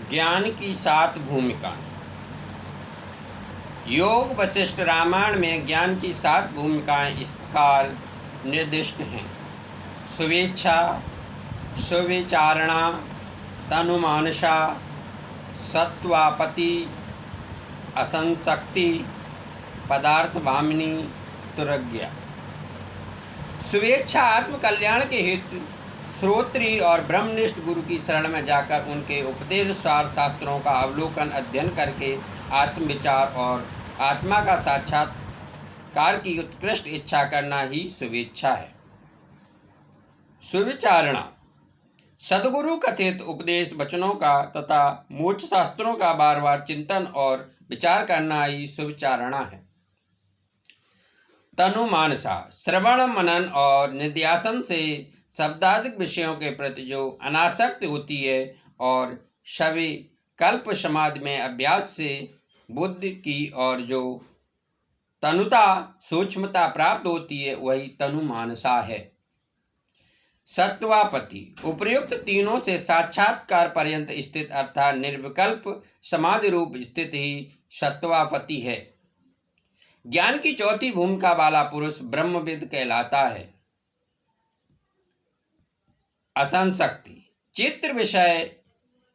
ज्ञान की 7 भूमिकाएं। योग वशिष्ठ रामायण में ज्ञान की 7 भूमिकाएं इस प्रकार निर्दिष्ट हैं। शुभेच्छा, सुविचारणा, तनुमानसा, सत्वापति, असंशक्ति, पदार्थ भामिनी, तुरज्ञा। शुभेच्छा आत्मकल्याण के हेतु श्रोत्री और ब्रह्मनिष्ठ गुरु की शरण में जाकर उनके उपदेशानुसार शास्त्रों का अवलोकन अध्ययन करके आत्मविचार और आत्मा का साक्षात्कार की उत्कृष्ट इच्छा करना ही शुभेच्छा है। सुविचारणा सद्गुरु कथित उपदेश वचनों का तथा मोक्ष शास्त्रों का बार बार चिंतन और विचार करना ही सुविचारणा है। तनुमानसा श्रवण मनन और निध्यासन से शब्दादिक विषयों के प्रति जो अनासक्ति होती है और सभी कल्प समाधि में अभ्यास से बुद्धि की और जो तनुता सूक्ष्मता प्राप्त होती है वही तनुमानसा है। सत्वापति उपर्युक्त तीनों से साक्षात्कार पर्यंत स्थित अर्थात निर्विकल्प समाधि रूप स्थिति ही सत्वापति है। ज्ञान की चौथी भूमिका वाला पुरुष ब्रह्मविद कहलाता है। असंशक्ति चित्त विषय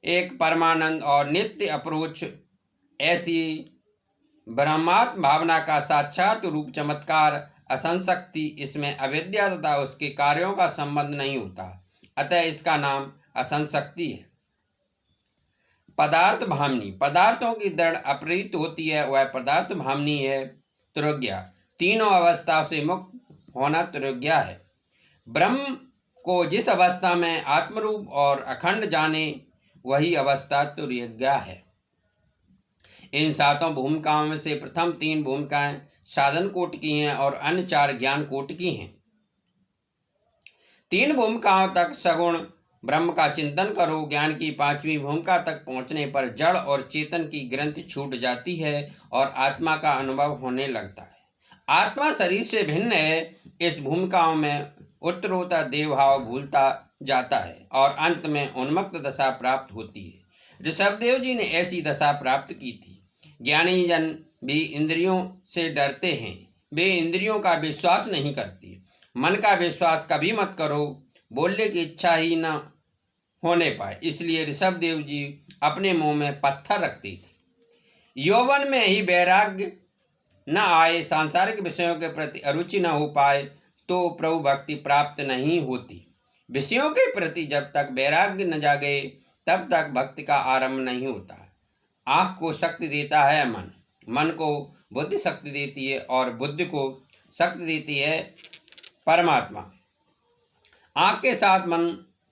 एक परमानंद और नित्य अप्रोच ऐसी ब्रह्मात्म भावना का साक्षात रूप चमत्कार असंशक्ति। इसमें अविद्या तथा उसके कार्यों का संबंध नहीं होता, अतः इसका नाम असंशक्ति है। पदार्थ भामनी पदार्थों की दृढ़ अप्रीत होती है, वह पदार्थ भामनी है। तुरज्ञा तीनों अवस्था से मुक्त होना तुरज्ञा है। ब्रह्म को जिस अवस्था में आत्मरूप और अखंड जाने वही अवस्था तुरज्ञा है। इन 7 भूमिकाओं में से प्रथम 3 भूमिकाएं साधन कोटि की हैं और अन्य 4 ज्ञान कोटि की हैं। 3 भूमिकाओं तक सगुण ब्रह्म का चिंतन करो। ज्ञान की 5वीं भूमिका तक पहुंचने पर जड़ और चेतन की ग्रंथि छूट जाती है और आत्मा का अनुभव होने लगता है। आत्मा शरीर से भिन्न है। इस भूमिकाओं में उत्तरोत्तर देवभाव भूलता जाता है और अंत में उन्मत्त दशा प्राप्त होती है। ऋषभदेव जी ने ऐसी दशा प्राप्त की थी। ज्ञानी जन भी इंद्रियों से डरते हैं, वे इंद्रियों का विश्वास नहीं करती। मन का विश्वास कभी मत करो, बोलने की इच्छा ही न होने पाए, इसलिए ऋषभदेव जी अपने मुंह में पत्थर रखते थे। यौवन में ही वैराग्य न आए, सांसारिक विषयों के प्रति अरुचि न हो पाए तो प्रभु भक्ति प्राप्त नहीं होती। विषयों के प्रति जब तक वैराग्य न जागे तब तक भक्ति का आरंभ नहीं होता। आँख को शक्ति देता है मन, मन को बुद्धि शक्ति देती है और बुद्धि को शक्ति देती है परमात्मा। आँख के साथ मन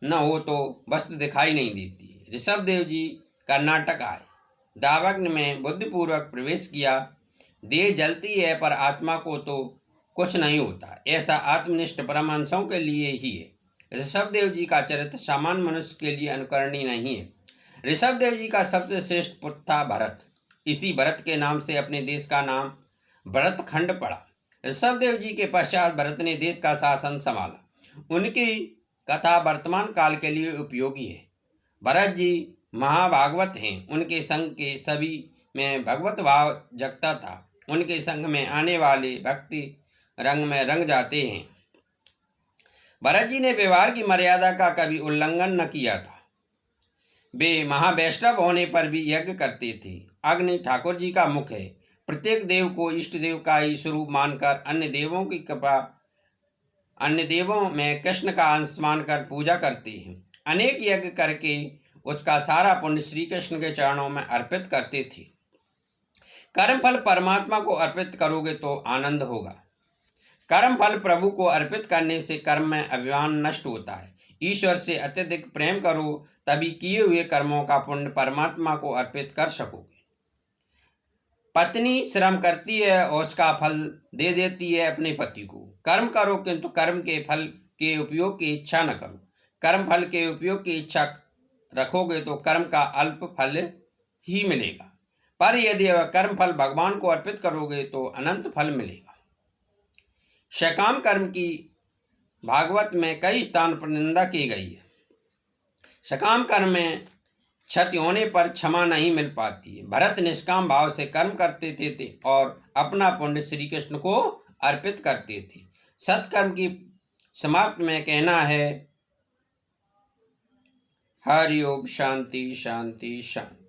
न हो तो वस्तु दिखाई नहीं देती। ऋषभदेव जी कर्नाटक आए, दावग्न में बुद्धिपूर्वक प्रवेश किया। देह जलती है पर आत्मा को तो कुछ नहीं होता, ऐसा आत्मनिष्ठ परमहंसों के लिए ही है। ऋषभदेव जी का चरित्र सामान्य मनुष्य के लिए अनुकरणीय नहीं है। ऋषभदेव जी का सबसे श्रेष्ठ पुत्र था भरत। इसी भरत के नाम से अपने देश का नाम भरतखंड पड़ा। ऋषभदेव जी के पश्चात भरत ने देश का शासन संभाला। उनकी कथा वर्तमान काल के लिए उपयोगी है। भरत जी महाभागवत हैं। उनके संग के सभी में भगवत भाव जगता था। उनके संग में आने वाले भक्ति रंग में रंग जाते हैं। भरत जी ने व्यवहार की मर्यादा का कभी उल्लंघन न किया था। वे महावैष्णव होने पर भी यज्ञ करते थे। अग्नि ठाकुर जी का मुख है। प्रत्येक देव को इष्ट देव का ही स्वरूप मानकर अन्य देवों की कृपा, अन्य देवों में कृष्ण का अंश मानकर पूजा करते हैं। अनेक यज्ञ करके उसका सारा पुण्य श्री कृष्ण के चरणों में अर्पित करते थे। कर्मफल परमात्मा को अर्पित करोगे तो आनंद होगा। कर्मफल प्रभु को अर्पित करने से कर्म में अभिमान नष्ट होता है। ईश्वर से अत्यधिक प्रेम करो, तभी किए हुए कर्मों का पुण्य परमात्मा को अर्पित कर सकोगे। पत्नी श्रम करती है और उसका फल दे देती है अपने पति को। कर्म करो किंतु कर्म के फल के उपयोग की इच्छा न करो। कर्म फल के उपयोग की इच्छा रखोगे तो कर्म का अल्प फल ही मिलेगा, पर यदि कर्म फल भगवान को अर्पित करोगे तो अनंत फल मिलेगा। सकाम कर्म की भागवत में कई स्थान पर निंदा की गई है। सकाम कर्म में क्षति होने पर क्षमा नहीं मिल पाती है। भरत निष्काम भाव से कर्म करते थे और अपना पुण्य श्री कृष्ण को अर्पित करते थे। सत्कर्म की समाप्त में कहना है हरि ओम। शांति शांति शांति।